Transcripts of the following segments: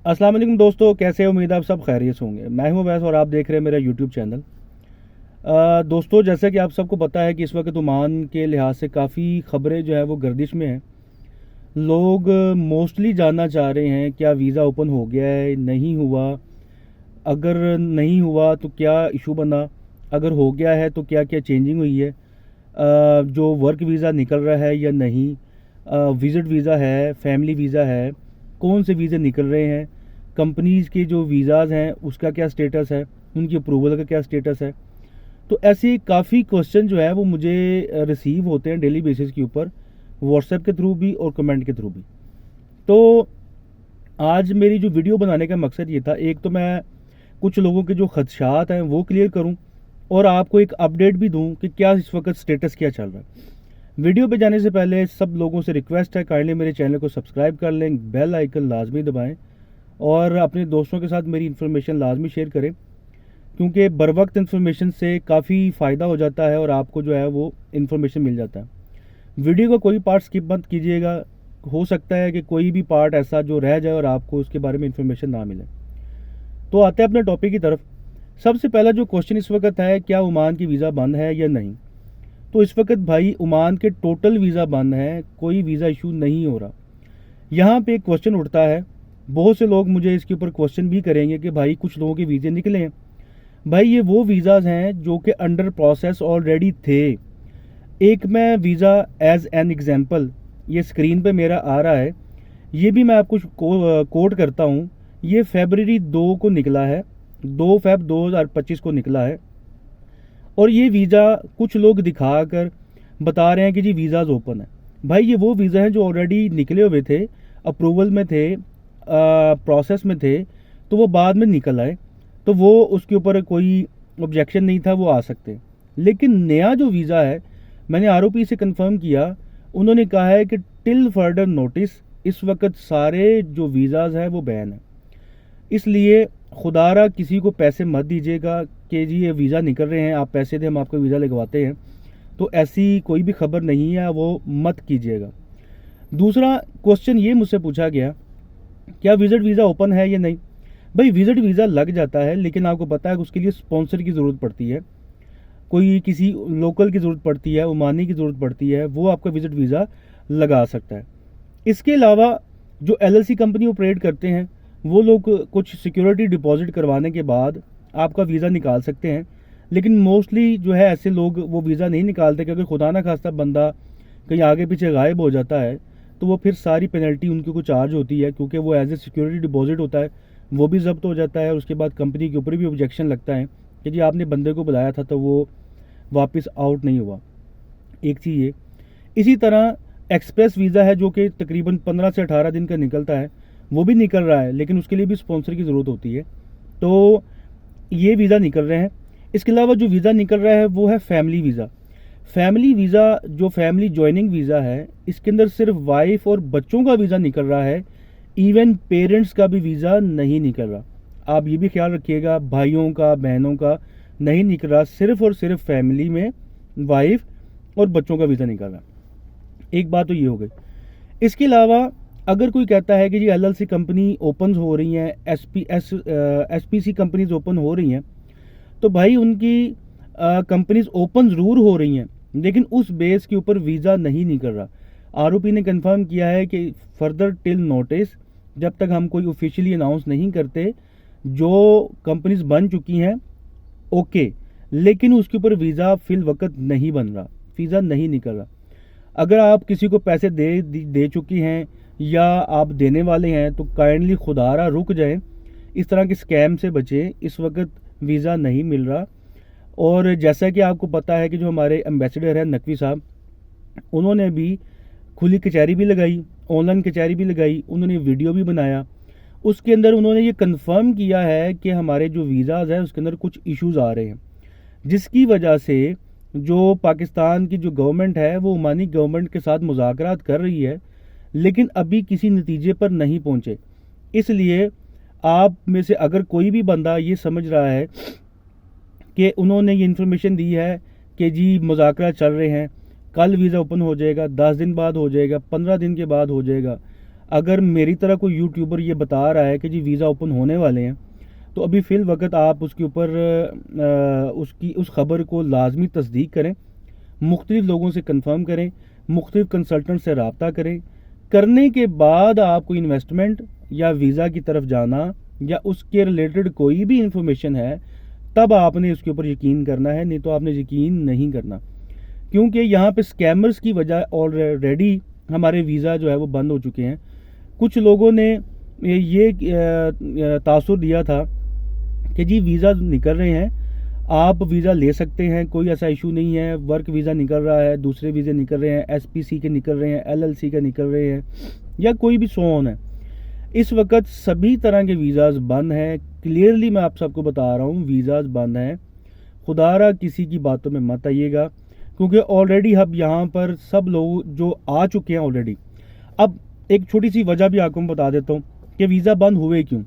अस्सलाम वालेकुम दोस्तों, कैसे हो? उम्मीद है आप सब खैरियत से होंगे। मैं हूं वैस और आप देख रहे हैं मेरा यूट्यूब चैनल। दोस्तों, जैसा कि आप सबको पता है कि इस वक्त ओमान के लिहाज से काफ़ी ख़बरें जो है वो गर्दिश में हैं। लोग मोस्टली जानना चाह रहे हैं क्या वीज़ा ओपन हो गया है, नहीं हुआ। अगर नहीं हुआ तो क्या इशू बना, अगर हो गया है तो क्या क्या चेंजिंग हुई है। जो वर्क वीज़ा निकल रहा है या नहीं, विज़िट वीज़ा है, फैमिली वीज़ा है, कौन से वीज़े निकल रहे हैं, कंपनीज़ के जो वीज़ाज़ हैं उसका क्या स्टेटस है, उनकी अप्रूवल का क्या स्टेटस है। तो ऐसे काफ़ी क्वेश्चन जो है वो मुझे रिसीव होते हैं डेली बेसिस के ऊपर, व्हाट्सएप के थ्रू भी और कमेंट के थ्रू भी। तो आज मेरी जो वीडियो बनाने का मकसद ये था, एक तो मैं कुछ लोगों के जो खदशात हैं वो क्लियर करूं और आपको एक अपडेट भी दूं कि क्या इस वक्त स्टेटस क्या चल रहा है। वीडियो पे जाने से पहले सब लोगों से रिक्वेस्ट है, काइंडली मेरे चैनल को सब्सक्राइब कर लें, बेल आइकन लाजमी दबाएं और अपने दोस्तों के साथ मेरी इन्फॉर्मेशन लाजमी शेयर करें, क्योंकि बर वक्त इन्फॉर्मेशन से काफ़ी फ़ायदा हो जाता है और आपको जो है वो इन्फॉर्मेशन मिल जाता है। वीडियो का कोई पार्ट स्किप मत कीजिएगा। हो सकता है कि कोई भी पार्ट ऐसा जो रह जाए और आपको उसके बारे में इन्फॉर्मेशन ना मिले। तो आते हैं अपने टॉपिक की तरफ। सबसे पहला जो क्वेश्चन इस वक्त है, क्या ओमान की वीज़ा बंद है या नहीं। तो इस वक्त भाई ओमान के टोटल वीज़ा बंद हैं, कोई वीज़ा इशू नहीं हो रहा। यहाँ पे एक क्वेश्चन उठता है, बहुत से लोग मुझे इसके ऊपर क्वेश्चन भी करेंगे कि भाई कुछ लोगों के वीज़े निकले हैं। भाई ये वो वीज़ाज़ हैं जो कि अंडर प्रोसेस ऑलरेडी थे। एक मैं वीज़ा एज एन एग्जांपल, ये स्क्रीन पे मेरा आ रहा है, ये भी मैं आपको कोट करता हूँ। ये फरवरी 2 को निकला है, 2 फ़रवरी 2025 को निकला है। और ये वीज़ा कुछ लोग दिखाकर बता रहे हैं कि जी वीज़ाज़ ओपन है। भाई ये वो वीज़ा हैं जो ऑलरेडी निकले हुए थे, अप्रूवल में थे, प्रोसेस में थे, तो वो बाद में निकल आए, तो वो उसके ऊपर कोई ऑब्जेक्शन नहीं था, वो आ सकते। लेकिन नया जो वीज़ा है, मैंने आरओपी से कंफर्म किया, उन्होंने कहा है कि टिल फर्दर नोटिस इस वक्त सारे जो वीज़ाज़ हैं वो बैन है। इसलिए खुदारा किसी को पैसे मत दीजिएगा कि जी ये वीज़ा निकल रहे हैं, आप पैसे दें हम आपको वीज़ा लगवाते हैं। तो ऐसी कोई भी खबर नहीं है, वो मत कीजिएगा। दूसरा क्वेश्चन ये मुझसे पूछा गया, क्या विजिट वीज़ा ओपन है या नहीं। भाई विजिट वीज़ा लग जाता है, लेकिन आपको पता है कि उसके लिए स्पॉन्सर की ज़रूरत पड़ती है, कोई किसी लोकल की ज़रूरत पड़ती है, ओमानी की ज़रूरत पड़ती है, वो आपका विजिट वीज़ा लगा सकता है। इसके अलावा जो एलएलसी कंपनी ऑपरेट करते हैं, वो लोग कुछ सिक्योरिटी डिपॉजिट करवाने के बाद आपका वीज़ा निकाल सकते हैं। लेकिन मोस्टली जो है ऐसे लोग वो वीज़ा नहीं निकालते, क्योंकि खुदा ना खास्ता बंदा कहीं आगे पीछे गायब हो जाता है तो वो फिर सारी पेनल्टी उनकी को चार्ज होती है, क्योंकि वो एज ए सिक्योरिटी डिपॉजिट होता है, वो भी जब्त हो जाता है। और उसके बाद कंपनी के ऊपर भी ऑब्जेक्शन लगता है कि जी आपने बंदे को बुलाया था तो वो वापस आउट नहीं हुआ। एक चीज़ ये। इसी तरह एक्सप्रेस वीज़ा है जो कि तकरीबन 15 से 18 दिन का निकलता है, वो भी निकल रहा है, लेकिन उसके लिए भी स्पॉन्सर की ज़रूरत होती है। तो ये वीज़ा निकल रहे हैं। इसके अलावा जो वीज़ा निकल रहा है वो है फैमिली वीज़ा। फैमिली वीज़ा जो फैमिली जॉइनिंग वीज़ा है, इसके अंदर सिर्फ वाइफ और बच्चों का वीज़ा निकल रहा है, इवन पेरेंट्स का भी वीज़ा नहीं निकल रहा। आप ये भी ख्याल रखिएगा, भाइयों का बहनों का नहीं निकल रहा, सिर्फ और सिर्फ फैमिली में वाइफ और बच्चों का वीज़ा निकल रहा। एक बात तो ये हो गई। इसके अलावा अगर कोई कहता है कि जी एलएलसी कंपनी ओपन हो रही हैं, एसपीसी कंपनीज ओपन हो रही हैं, तो भाई उनकी कंपनीज ओपन ज़रूर हो रही हैं, लेकिन उस बेस के ऊपर वीज़ा नहीं निकल रहा। आरओपी ने कंफर्म किया है कि फर्दर टिल नोटिस, जब तक हम कोई ऑफिशियली अनाउंस नहीं करते, जो कंपनीज बन चुकी हैं ओके, लेकिन उसके ऊपर वीज़ा फिल वक्त नहीं बन रहा, वीज़ा नहीं निकल रहा। अगर आप किसी को पैसे दे चुकी हैं या आप देने वाले हैं तो काइंडली खुदारा रुक जाएं, इस तरह के स्कैम से बचें। इस वक्त वीज़ा नहीं मिल रहा। और जैसा कि आपको पता है कि जो हमारे एम्बेसडर हैं नकवी साहब, उन्होंने भी खुली कचहरी भी लगाई, ऑनलाइन कचहरी भी लगाई, उन्होंने वीडियो भी बनाया। उसके अंदर उन्होंने ये कंफर्म किया है कि हमारे जो वीज़ाज़ हैं उसके अंदर कुछ इश्यूज़ आ रहे हैं, जिसकी वजह से जो पाकिस्तान की जो गवर्नमेंट है वो ओमानी गवर्नमेंट के साथ मुज़ाकरात कर रही है, लेकिन अभी किसी नतीजे पर नहीं पहुंचे। इसलिए आप में से अगर कोई भी बंदा ये समझ रहा है कि उन्होंने ये इन्फॉर्मेशन दी है कि जी मुज़ाकरा चल रहे हैं, कल वीज़ा ओपन हो जाएगा, 10 दिन बाद हो जाएगा, 15 दिन के बाद हो जाएगा, अगर मेरी तरह कोई यूट्यूबर ये बता रहा है कि जी वीज़ा ओपन होने वाले हैं, तो अभी फ़िल वक्त आप उसके ऊपर उसकी उस ख़बर को लाजमी तस्दीक करें, मुख्तलिफ़ लोगों से कंफर्म करें, मुख्तलिफ़ कंसल्टेंट से रब्ता करें। करने के बाद आपको इन्वेस्टमेंट या वीज़ा की तरफ जाना या उसके रिलेटेड कोई भी इंफॉर्मेशन है, तब आपने उसके ऊपर यकीन करना है, नहीं तो आपने यकीन नहीं करना। क्योंकि यहाँ पे स्कैमर्स की वजह ऑलरेडी हमारे वीज़ा जो है वो बंद हो चुके हैं। कुछ लोगों ने ये तासुर दिया था कि जी वीज़ा निकल रहे हैं, आप वीज़ा ले सकते हैं, कोई ऐसा इशू नहीं है, वर्क वीज़ा निकल रहा है, दूसरे वीज़े निकल रहे हैं, एसपीसी के निकल रहे हैं, एलएलसी के निकल रहे हैं, या कोई भी सो ऑन है। इस वक्त सभी तरह के वीज़ाज़ बंद हैं। क्लियरली मैं आप सबको बता रहा हूँ, वीज़ाज़ बंद हैं। खुदारा किसी की बातों में मत आइएगा, क्योंकि ऑलरेडी अब यहाँ पर सब लोग जो आ चुके हैं ऑलरेडी। अब एक छोटी सी वजह भी आपको मैं बता देता हूँ कि वीज़ा बंद हुए क्यों।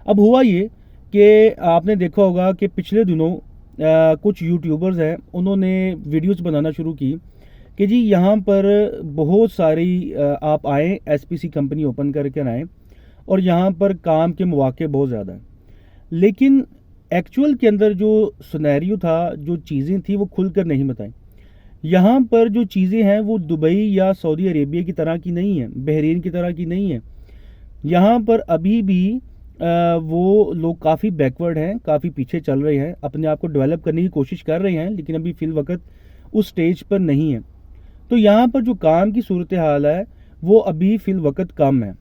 अब हुआ ये कि आपने देखा होगा कि पिछले दिनों कुछ यूट्यूबर्स हैं, उन्होंने वीडियोस बनाना शुरू की कि जी यहाँ पर बहुत सारी आप आएँ, एसपीसी कंपनी ओपन करके आएँ और यहाँ पर काम के मौके बहुत ज़्यादा हैं। लेकिन एक्चुअल के अंदर जो सिनेरियो था, जो चीज़ें थी, वो खुलकर नहीं बताई। यहाँ पर जो चीज़ें हैं वो दुबई या सऊदी अरेबिया की तरह की नहीं है, बहरीन की तरह की नहीं है। यहाँ पर अभी भी वो लोग काफ़ी बैकवर्ड हैं, काफ़ी पीछे चल रहे हैं, अपने आप को डेवलप करने की कोशिश कर रहे हैं, लेकिन अभी फ़िल वक्त उस स्टेज पर नहीं है। तो यहाँ पर जो काम की सूरत हाल है वो अभी फ़िल वक्त कम है।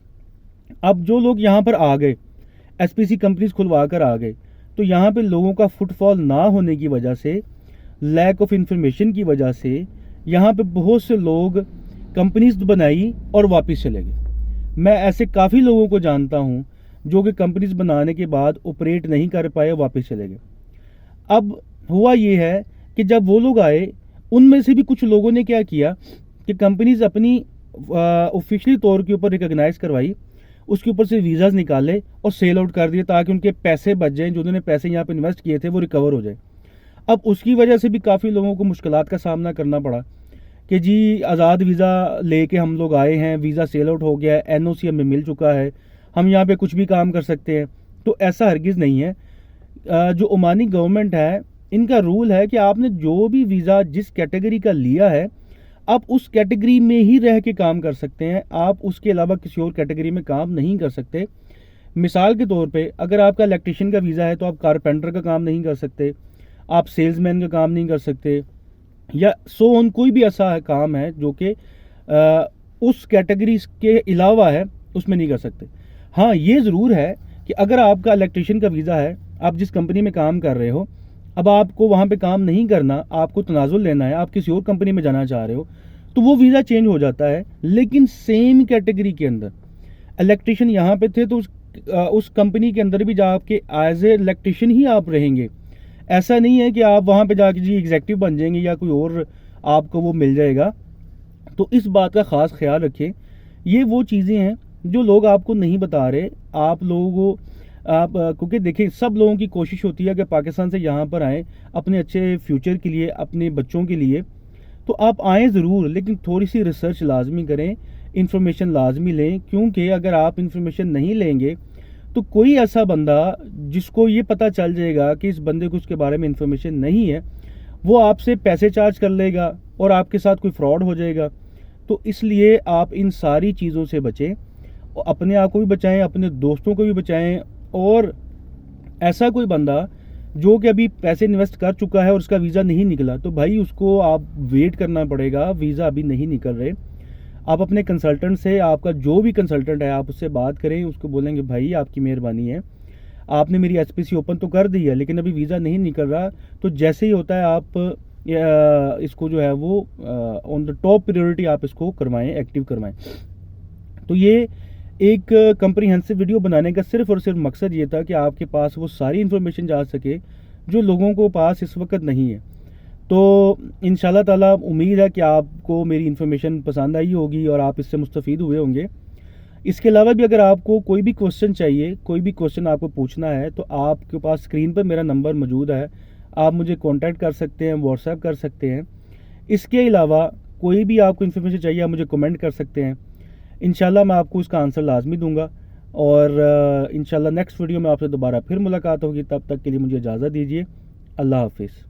अब जो लोग यहाँ पर आ गए, एसपीसी कंपनीज खुलवा कर आ गए, तो यहाँ पे लोगों का फुटफॉल ना होने की वजह से, लैक ऑफ इंफॉर्मेशन की वजह से, यहाँ पे बहुत से लोग कंपनीज बनाई और वापस चले गए। मैं ऐसे काफ़ी लोगों को जानता हूँ जो कि कंपनीज बनाने के बाद ऑपरेट नहीं कर पाए, वापस चले गए। अब हुआ ये है कि जब वो लोग आए, उनमें से भी कुछ लोगों ने क्या किया कि कंपनीज अपनी ऑफिशियली तौर के ऊपर रिकॉग्नाइज करवाई, उसके ऊपर से वीज़ाज निकाले और सेल आउट कर दिए, ताकि उनके पैसे बच जाएं, जो उन्होंने पैसे यहाँ पे इन्वेस्ट किए थे वो रिकवर हो जाए। अब उसकी वजह से भी काफ़ी लोगों को मुश्किलात का सामना करना पड़ा कि जी आज़ाद वीज़ा लेके हम लोग आए हैं, वीज़ा सेल आउट हो गया है, एनओसी हमें मिल चुका है, हम यहाँ पे कुछ भी काम कर सकते हैं। तो ऐसा हरगिज़ नहीं है। जो ओमानी गवर्नमेंट है, इनका रूल है कि आपने जो भी वीज़ा जिस कैटेगरी का लिया है, आप उस कैटेगरी में ही रह के काम कर सकते हैं, आप उसके अलावा किसी और कैटेगरी में काम नहीं कर सकते। मिसाल के तौर पे अगर आपका इलेक्ट्रिशियन का वीज़ा है तो आप कारपेंटर का काम नहीं कर सकते, आप सेल्समैन का काम नहीं कर सकते, या सो ऑन कोई भी ऐसा काम है जो कि उस कैटेगरी के अलावा है, उसमें नहीं कर सकते। हाँ, ये ज़रूर है कि अगर आपका इलेक्ट्रिशियन का वीज़ा है, आप जिस कंपनी में काम कर रहे हो, अब आपको वहाँ पे काम नहीं करना, आपको तनाजुल लेना है, आप किसी और कंपनी में जाना चाह रहे हो, तो वो वीज़ा चेंज हो जाता है। लेकिन सेम कैटेगरी के अंदर इलेक्ट्रिशियन यहाँ पे थे, तो उस कंपनी के अंदर भी जाके एज ए इलेक्ट्रिशियन ही आप रहेंगे। ऐसा नहीं है कि आप वहाँ पे जाके जी एग्जेक्टिव बन जाएंगे या कोई और आपको वो मिल जाएगा। तो इस बात का ख़ास ख्याल रखें। ये वो चीज़ें हैं जो लोग आपको नहीं बता रहे। आप लोगों को आप क्योंकि देखिए, सब लोगों की कोशिश होती है कि पाकिस्तान से यहाँ पर आएँ अपने अच्छे फ्यूचर के लिए, अपने बच्चों के लिए। तो आप आएँ ज़रूर, लेकिन थोड़ी सी रिसर्च लाजमी करें, इंफॉर्मेशन लाजमी लें, क्योंकि अगर आप इंफॉर्मेशन नहीं लेंगे तो कोई ऐसा बंदा जिसको ये पता चल जाएगा कि इस बंदे को उसके बारे में इंफॉर्मेशन नहीं है, वो आपसे पैसे चार्ज कर लेगा और आपके साथ कोई फ्रॉड हो जाएगा। तो इसलिए आप इन सारी चीज़ों से बचें, अपने आप को भी बचाएं, अपने दोस्तों को भी बचाएं। और ऐसा कोई बंदा जो कि अभी पैसे इन्वेस्ट कर चुका है और उसका वीज़ा नहीं निकला, तो भाई उसको आप वेट करना पड़ेगा, वीज़ा अभी नहीं निकल रहे। आप अपने कंसल्टेंट से, आपका जो भी कंसल्टेंट है, आप उससे बात करें, उसको बोलेंगे भाई आपकी मेहरबानी है, आपने मेरी एसपीसी ओपन तो कर दी है लेकिन अभी वीज़ा नहीं निकल रहा। तो जैसे ही होता है आप इसको जो है वो ऑन द टॉप प्रायोरिटी आप इसको करवाएं, एक्टिव करवाएं। तो ये एक कंप्रीहेंसिव वीडियो बनाने का सिर्फ और सिर्फ मकसद ये था कि आपके पास वो सारी इन्फॉर्मेशन जा सके जो लोगों को पास इस वक्त नहीं है। तो इंशाल्लाह ताला उम्मीद है कि आपको मेरी इन्फॉर्मेशन पसंद आई होगी और आप इससे मुस्तफ़ीद हुए होंगे। इसके अलावा भी अगर आपको कोई भी क्वेश्चन चाहिए, कोई भी क्वेश्चन आपको पूछना है, तो आपके पास स्क्रीन पर मेरा नंबर मौजूद है, आप मुझे कॉन्टैक्ट कर सकते हैं, व्हाट्सएप कर सकते हैं। इसके अलावा कोई भी आपको इन्फॉर्मेशन चाहिए, आप मुझे कमेंट कर सकते हैं। इंशाल्लाह मैं आपको इसका आंसर लाजमी दूंगा। और इंशाल्लाह नेक्स्ट वीडियो में आपसे दोबारा फिर मुलाकात होगी। तब तक के लिए मुझे इजाज़त दीजिए। अल्लाह हाफिज़।